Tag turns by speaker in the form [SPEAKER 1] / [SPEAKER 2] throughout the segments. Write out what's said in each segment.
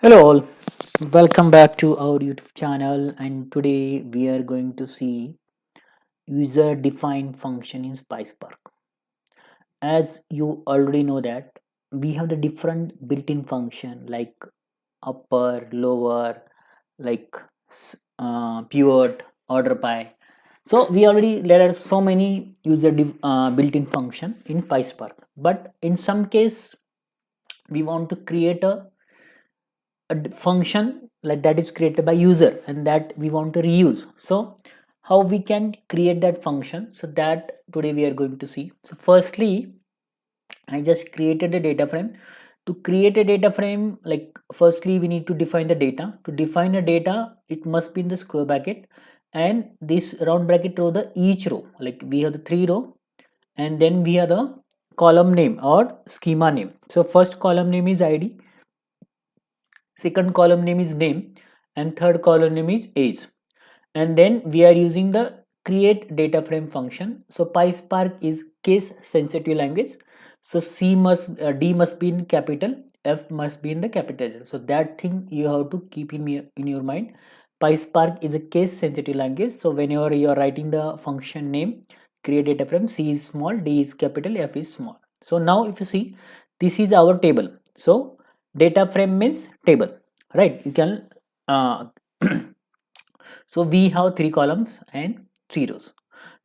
[SPEAKER 1] Hello all, welcome back to our YouTube channel, and today we are going to see user defined function in PySpark. As you already know that we have the different built-in function like upper, lower, like pivot, order by. So we already there are so many built-in function in PySpark, but in some case we want to create a function like that is created by user and that we want to reuse. So how we can create that function, so that today we are going to see. So firstly, I just created a data frame. To create a data frame, like firstly we need to define the data. To define a data, it must be in the square bracket, and this round bracket row, the each row, like we have the 3 row, and then we have the column name or schema name. So first column name is id, second column name is name, and third column name is age. And then we are using the create data frame function. So PySpark is case sensitive language, so D must be in capital, F must be in the capital. So that thing you have to keep in your mind. PySpark is a case sensitive language, so whenever you are writing the function name create data frame, C is small, D is capital, F is small. So now if you see, this is our table. So data frame means table, right? You can so we have 3 columns and 3 rows.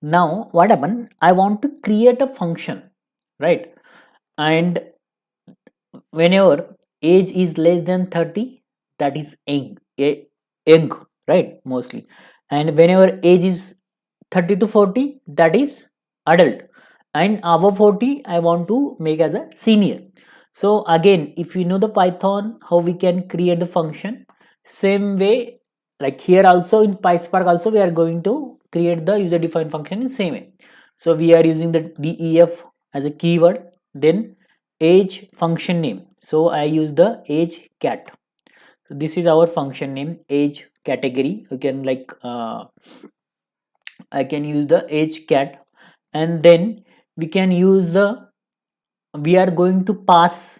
[SPEAKER 1] Now what happened, I want to create a function, right? And whenever age is less than 30, that is young, right, mostly. And whenever age is 30 to 40, that is adult. And above 40 I want to make as a senior. So again, if you know the Python, how we can create the function, same way, like here also in PySpark also we are going to create the user defined function in same way. So we are using the def as a keyword, then age function name. So I use the age cat. So this is our function name, age category. You can like I can use the age cat, and then we can use the, we are going to pass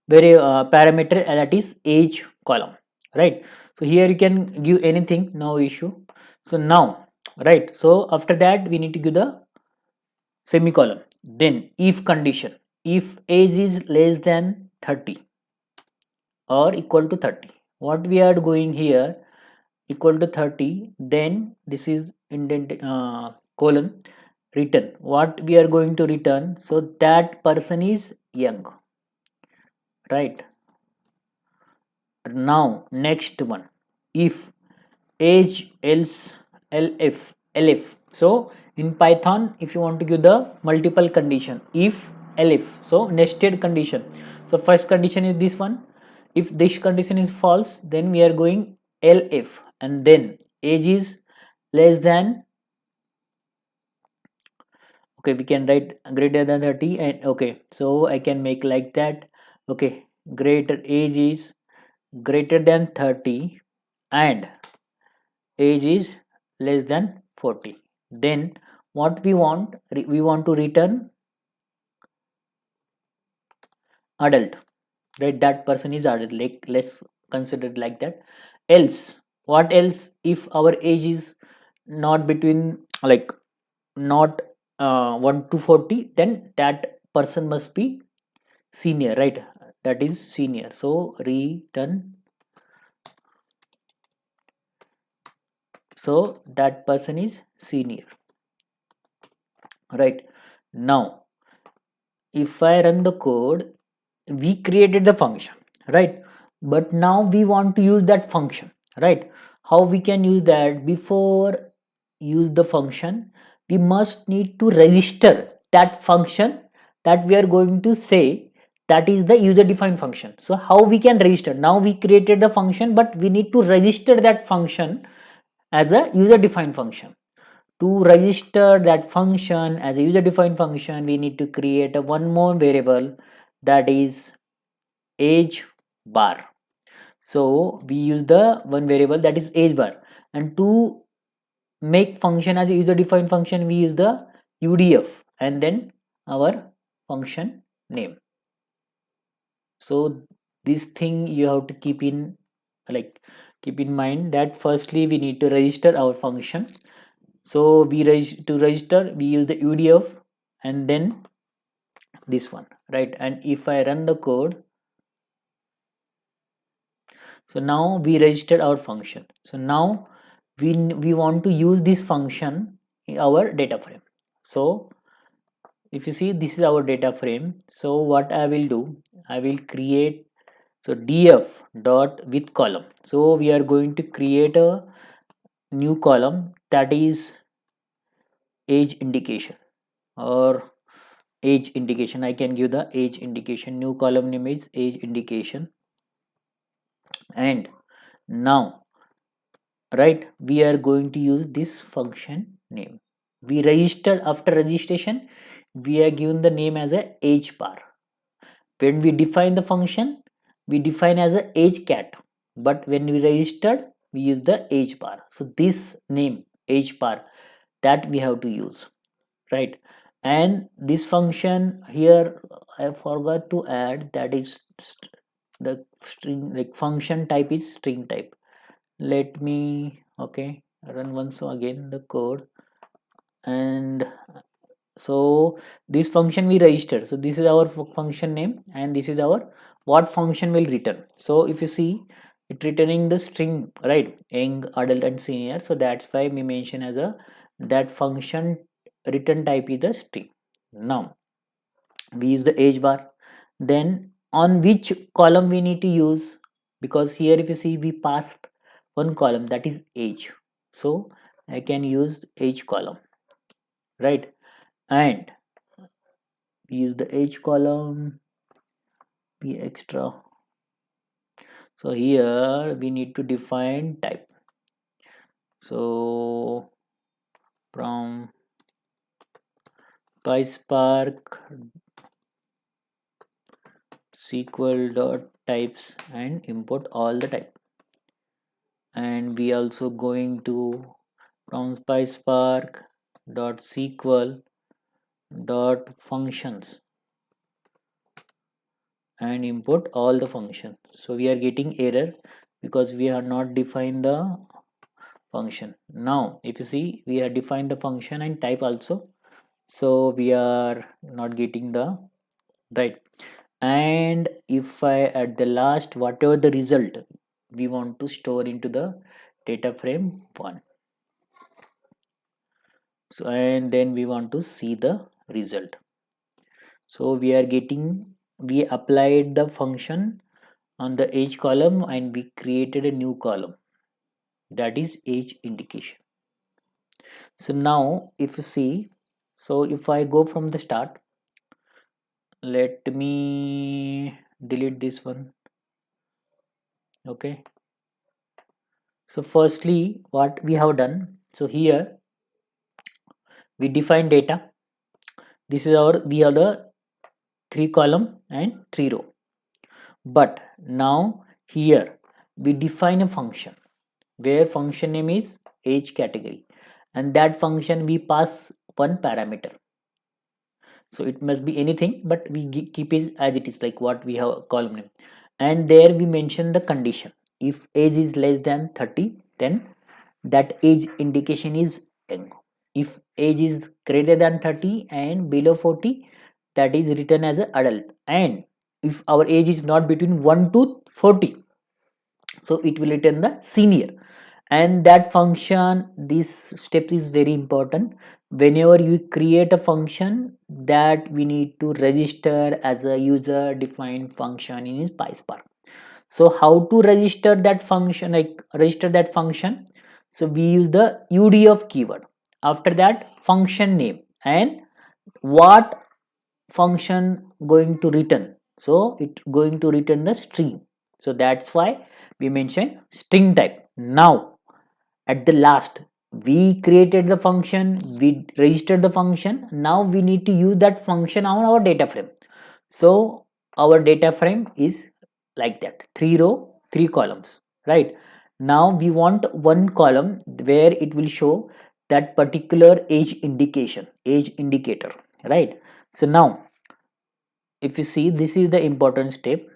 [SPEAKER 1] very parameter, that is age column, right? So here you can give anything, no issue. So now, right, so after that we need to give the semicolon. Then if condition, if age is less than 30 or equal to 30, what we are going here, equal to 30, then this is indent colon, return what we are going to return, so that person is young, right? Now next one, if age else elif. So in Python, if you want to give the multiple condition, if elif, so nested condition. So first condition is this one. If this condition is false, then we are going elif, and then age is less than, okay, we can write greater than 30, and okay, so I can make like that. Okay, greater age is greater than 30 and age is less than 40. Then what we want, we want to return adult, right? That person is adult, like let's consider it like that. Else, what else, if our age is not between, like not 1 to 40, then that person must be senior, right? That is senior. So return, so that person is senior, right? Now if I run the code, we created the function, right? But now we want to use that function, right? How we can use that? Before use the function, we must need to register that function that we are going to say, that is the user defined function. So how we can register? Now we created the function, but we need to register that function as a user defined function. To register that function as a user defined function, we need to create a one more variable, that is age bar. So we use the one variable, that is age bar, and to make function as a user defined function, we use the UDF and then our function name. So this thing you have to keep in mind that firstly we need to register our function. So to register we use the UDF and then this one, right? And if I run the code, so now we registered our function. So now we want to use this function in our data frame. So if you see, this is our data frame. So what I will do, I will create, so df.withColumn. So we are going to create a new column, that is age indication, or age indication. I can give the age indication. New column name is age indication. And now, right, we are going to use this function name. We registered, after registration we are given the name as a age bar. When we define the function, we define as a age cat, but when we registered we use the age bar. So this name age bar, that we have to use, right? And this function here I forgot to add, that is the string, like function type is string type. Let me, okay, run once again the code. And so this function we registered, so this is our function name and this is our what function will return. So if you see, it returning the string, right? Young, adult and senior. So that's why we mention as a, that function return type is the string. Now we use the age bar. Then on which column we need to use, because here if you see we passed one column, that is age. So I can use age column, right? And we use the age column, be extra. So here we need to define type. So from pyspark sql.types and import all the type. And we also going to from pyspark.sql.functions and import all the function. So we are getting error because we are not defined the function. Now if you see, we have defined the function and type also, so we are not getting the right. And if I at the last, whatever the result we want to store into the data frame 1. So and then we want to see the result. So we are getting, we applied the function on the age column and we created a new column, that is age indication. So now if you see, so if I go from the start, let me delete this one. Okay, so firstly what we have done, so here we define data. This is our, we have the 3 column and 3 row. But now here we define a function where function name is age category, and that function we pass one parameter. So it must be anything, but we keep it as it is, like what we have column name. And there we mention the condition. If age is less than 30, then that age indication is young. If age is greater than 30 and below 40, that is written as an adult. And if our age is not between 1 to 40, so it will return the senior. And that function, this step is very important. Whenever you create a function, that we need to register as a user defined function in PySpark. So how to register that function, like register that function? So we use the UDF keyword. After that, function name and what function going to return. So it going to return the string. So that's why we mentioned string type. Now at the last, we created the function, we registered the function. Now we need to use that function on our data frame. So our data frame is like that, 3 row 3 columns, right? Now we want one column where it will show that particular age indication, age indicator, right? So now if you see, this is the important step.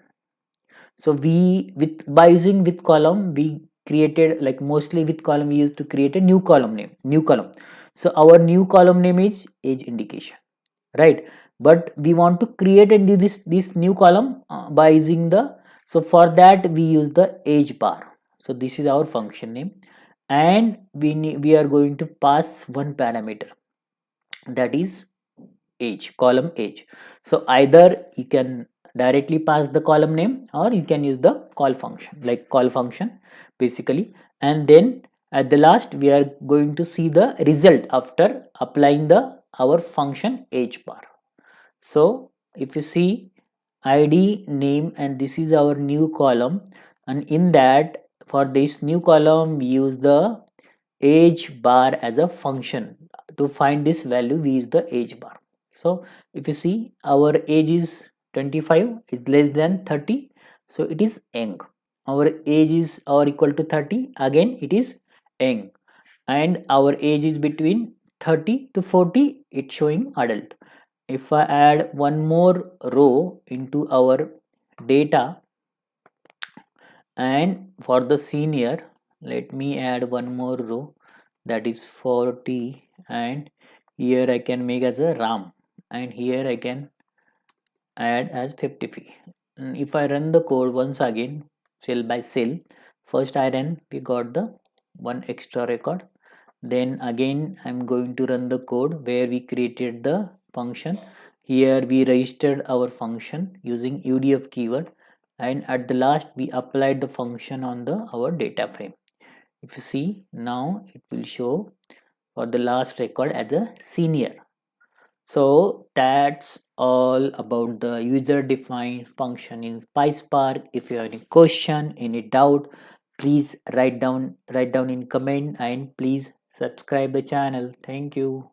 [SPEAKER 1] So we, by using with column, we created, like mostly with column we used to create a new column name, new column. So our new column name is age indication, right? But we want to create and do this new column by using the, so for that we use the age bar. So this is our function name, and we are going to pass one parameter, that is age, column age. So either you can directly pass the column name, or you can use the call function, like call function basically. And then at the last we are going to see the result after applying the our function age bar. So if you see id, name, and this is our new column, and in that, for this new column we use the age bar as a function. To find this value we use the age bar. So if you see our age is 25, is less than 30, so it is young. Our age is or equal to 30, again it is young. And our age is between 30 to 40, it's showing adult. If I add one more row into our data, and for the senior, let me add one more row, that is 40, and here I can make as a ram, and here I can add as 50. And if I run the code once again, cell by cell, first I ran, we got the one extra record. Then again I'm going to run the code where we created the function. Here we registered our function using UDF keyword, and at the last we applied the function on the our data frame. If you see now, it will show for the last record as a senior. So that's all about the user defined function in PySpark. If you have any question, any doubt, please write down in comment, and please subscribe the channel. Thank you.